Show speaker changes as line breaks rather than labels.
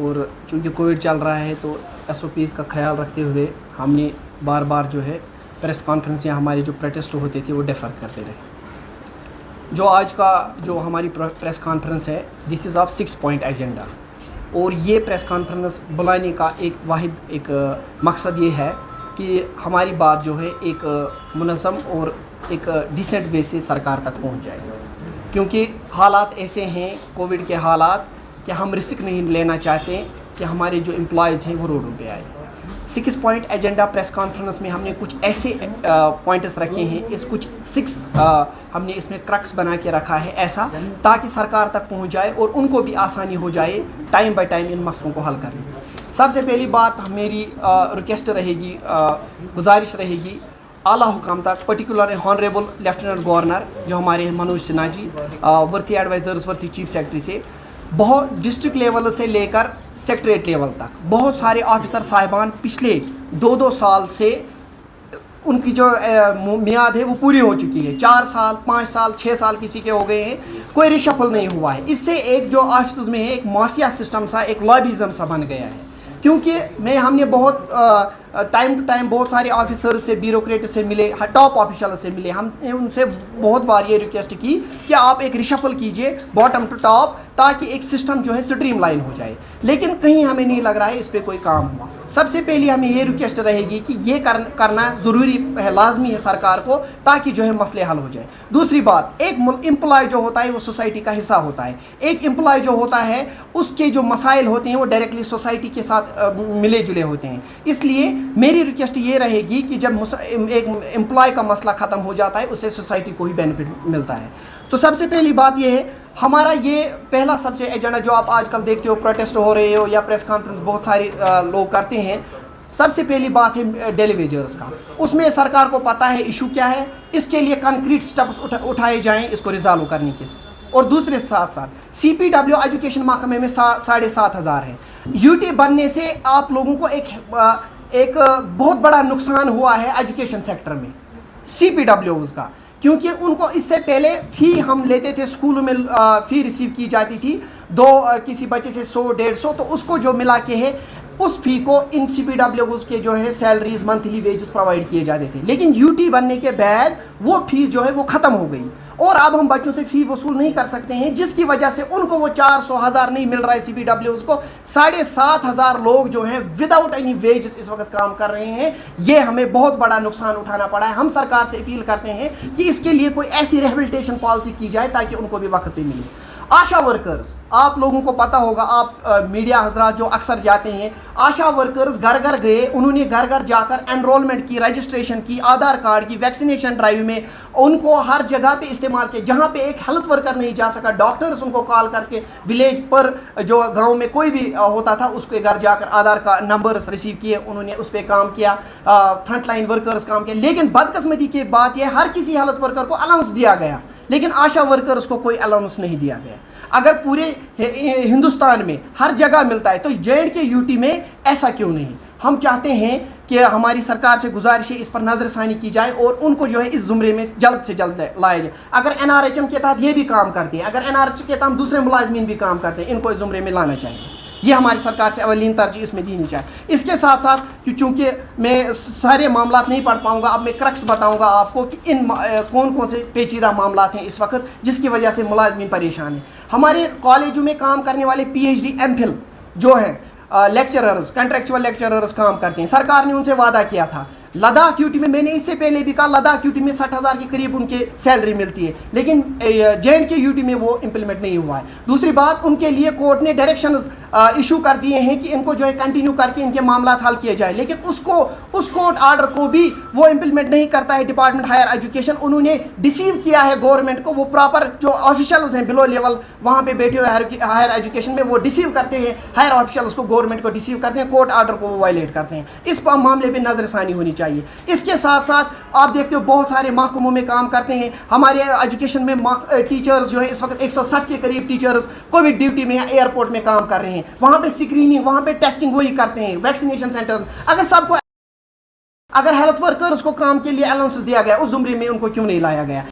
اور چونکہ کووڈ چل رہا ہے تو SOPs کا خیال رکھتے ہوئے ہم نے بار بار جو ہے پریس کانفرنس یا ہمارے جو پروٹیسٹ ہوتے تھے وہ ڈیفر کرتے رہے. جو آج کا جو ہماری پریس کانفرنس ہے دس از آف 6 پوائنٹ ایجنڈا, اور یہ پریس کانفرنس بلانے کا ایک مقصد یہ ہے کہ ہماری بات جو ہے ایک منظم اور ایک ڈیسنٹ وے سے سرکار تک پہنچ جائے, کیونکہ حالات ایسے ہیں کووڈ کے حالات کہ ہم رسک نہیں لینا چاہتے کہ ہمارے جو امپلائیز ہیں وہ روڈوں پہ آئے. 6 پوائنٹ ایجنڈا پریس کانفرنس میں ہم نے کچھ ایسے پوائنٹس رکھے ہیں, کچھ 6 ہم نے اس میں کرکس بنا کے رکھا ہے ایسا تاکہ سرکار تک پہنچ جائے اور ان کو بھی آسانی ہو جائے ٹائم بائی ٹائم ان مسئلوں کو حل کرنے کی. سب سے پہلی بات میری ریکویسٹ رہے گی, گزارش رہے گی اعلیٰ حکام تک, پرٹیکولر ہانریبل لیفٹیننٹ گورنر جو ہمارے ہیں منوج سنہا جی, ورتھی ایڈوائزرز ورتھی چیف سیکرٹری سے, بہت ڈسٹرکٹ لیول سے لے کر سیکٹریٹ لیول تک بہت سارے آفیسر صاحبان پچھلے 2 سال سے ان کی جو میعاد ہے وہ پوری ہو چکی ہے, 4 سال 5 سال 6 سال کسی کے ہو گئے ہیں, کوئی ریشفل نہیں ہوا ہے. اس سے ایک جو آفسز میں ہے ایک مافیا سسٹم سا, ایک لابیزم سا بن گیا ہے, کیونکہ ہم نے بہت ٹائم ٹو ٹائم بہت سارے آفیسر سے, بیوروکریٹ سے ملے, ٹاپ آفیشل سے ملے, ہم نے ان سے بہت بار یہ ریکویسٹ کی کہ آپ ایک ریشفل کیجئے باٹم ٹو ٹاپ تاکہ ایک سسٹم جو ہے اسٹریم لائن ہو جائے, لیکن کہیں ہمیں نہیں لگ رہا ہے اس پہ کوئی کام ہوا. سب سے پہلی ہمیں یہ ریکویسٹ رہے گی کہ یہ کرنا ضروری ہے, لازمی ہے سرکار کو, تاکہ جو ہے مسئلے حل ہو جائے. دوسری بات, ایک امپلائی جو ہوتا ہے وہ سوسائٹی کا حصہ ہوتا ہے, ایک امپلائی جو ہوتا ہے اس کے جو مسائل ہوتے ہیں وہ ڈائریکٹلی سوسائٹی کے ساتھ ملے جلے ہوتے ہیں. اس لیے میری ریکویسٹ یہ رہے گی کہ جب ایک امپلائی کا مسئلہ ختم ہو جاتا ہے اس سے سوسائٹی کو ہی بینیفٹ ملتا ہے. تو سب سے پہلی بات یہ ہے, ہمارا یہ پہلا سب سے ایجنڈا جو آپ آج کل دیکھتے ہو پروٹیسٹ ہو رہے ہو یا پریس کانفرنس بہت سارے لوگ کرتے ہیں, سب سے پہلی بات ہے ڈیلی ویجرز کا. اس میں سرکار کو پتہ ہے ایشو کیا ہے, اس کے لیے کنکریٹ سٹیپس اٹھائے جائیں اس کو ریزالو کرنے کے. اور دوسرے ساتھ CPW ایجوکیشن محکمے میں 7,500 ہیں. UT بننے سے آپ لوگوں کو ایک بہت بڑا نقصان ہوا ہے ایجوکیشن سیکٹر میں CPWs کا, کیونکہ ان کو اس سے پہلے فی ہم لیتے تھے, اسکولوں میں فی ریسیو کی جاتی تھی کسی بچے سے 100-150, تو اس کو جو ملا کے ہے اس فی کو ان CPWs کے جو ہے سیلریز منتھلی ویجز پرووائڈ کیے جاتے تھے. لیکن UT بننے کے بعد وہ فیس جو ہے وہ ختم ہو گئی, اور اب ہم بچوں سے فی وصول نہیں کر سکتے ہیں, جس کی وجہ سے ان کو وہ 400,000 نہیں مل رہا ہے. CPWs کو 7,500 لوگ جو ہیں وداؤٹ اینی ویجز اس وقت کام کر رہے ہیں. یہ ہمیں بہت بڑا نقصان اٹھانا پڑا ہے. ہم سرکار سے اپیل کرتے ہیں کہ اس کے لیے کوئی ایسی ریہیبلیٹیشن پالیسی کی جائے تاکہ ان کو بھی وقت پہ ملے. آشا ورکرز, آپ لوگوں کو پتہ ہوگا, آپ میڈیا حضرات جو اکثر جاتے ہیں, آشا ورکرز گھر گھر گئے, انہوں نے گھر گھر جا کر انرولمنٹ کی, رجسٹریشن کی, آدھار کارڈ کی, ویکسینیشن ڈرائیو میں ان کو ہر جگہ پہ استعمال کیا. جہاں پہ ایک ہیلتھ ورکر نہیں جا سکا, ڈاکٹرز ان کو کال کر کے ولیج پر جو گاؤں میں کوئی بھی ہوتا تھا اس کے گھر جا کر آدھار کا نمبرز ریسیو کیے, انہوں نے اس پہ کام کیا. فرنٹ لائن ورکرز کام کیا. لیکن بدقسمتی کی بات یہ, ہر کسی ہیلتھ ورکر کو الاؤنس دیا گیا, لیکن آشا ورکرز کو کوئی الاؤنس نہیں دیا گیا. اگر پورے ہندوستان میں ہر جگہ ملتا ہے تو JNK UT میں ایسا کیوں نہیں؟ ہم چاہتے ہیں کہ ہماری سرکار سے گزارش ہے اس پر نظر ثانی کی جائے اور ان کو جو ہے اس زمرے میں جلد سے جلد لایا جائے. اگر NRHM کے تحت یہ بھی کام کرتے ہیں, اگر NRHM کے تحت دوسرے ملازمین بھی کام کرتے ہیں, ان کو اس زمرے میں لانا چاہیے. یہ ہماری سرکار سے اولین ترجیح اس میں دینی چاہیے. اس کے ساتھ ساتھ چونکہ میں سارے معاملات نہیں پڑھ پاؤں گا, اب میں کرکس بتاؤں گا آپ کو کہ ان کون سے پیچیدہ معاملات ہیں اس وقت جس کی وجہ سے ملازمین پریشان ہیں. ہمارے کالجوں میں کام کرنے والے PhD MPhil جو ہیں لیکچررز, کنٹریکچوئل لیکچررز کام کرتے ہیں, سرکار نے ان سے وعدہ کیا تھا. لداخ UT میں نے اس سے پہلے بھی کہا, لداخ UT میں 60,000 کے قریب ان کے سیلری ملتی ہے, لیکن JNK UT میں وہ امپلیمنٹ نہیں ہوا ہے. دوسری بات, ان کے لیے کورٹ نے ڈائریکشنز ایشو کر دیے ہیں کہ ان کو جو ہے کنٹینیو کر کے ان کے معاملات حل کیے جائیں, لیکن اس کورٹ آرڈر کو بھی وہ امپلیمنٹ نہیں کرتا ہے ڈپارٹمنٹ ہائر ایجوکیشن. انہوں نے ڈیسیو کیا ہے گورنمنٹ کو, وہ پراپر جو آفیشلز ہیں بلو لیول وہاں پہ بیٹھے ہوئے ہائر ایجوکیشن میں وہ ڈیسیو کرتے ہیں, ہائر آفیشلز کو, گورنمنٹ کو ڈیسیو کرتے ہیں, کورٹ آرڈر کو وہ وائلیٹ کرتے ہیں. اس معاملے پہ نظر ثانی ہونی چاہیے. اس کے ساتھ ساتھ آپ دیکھتے ہو بہت سارے محکموں میں کام کرتے ہیں. ہمارے ایجوکیشن میں ٹیچرز جو ہے اس وقت 160 کے قریب ٹیچرز کووڈ ڈیوٹی میں ایئرپورٹ میں کام کر رہے ہیں. وہاں پہ اسکریننگ, وہاں پہ ٹیسٹنگ وہی کرتے ہیں, ویکسینیشن سینٹرز. اگر ہیلتھ ورکرز کو کام کے لیے الاؤنسز دیا گیا, اس زمرے میں ان کو کیوں نہیں لایا گیا؟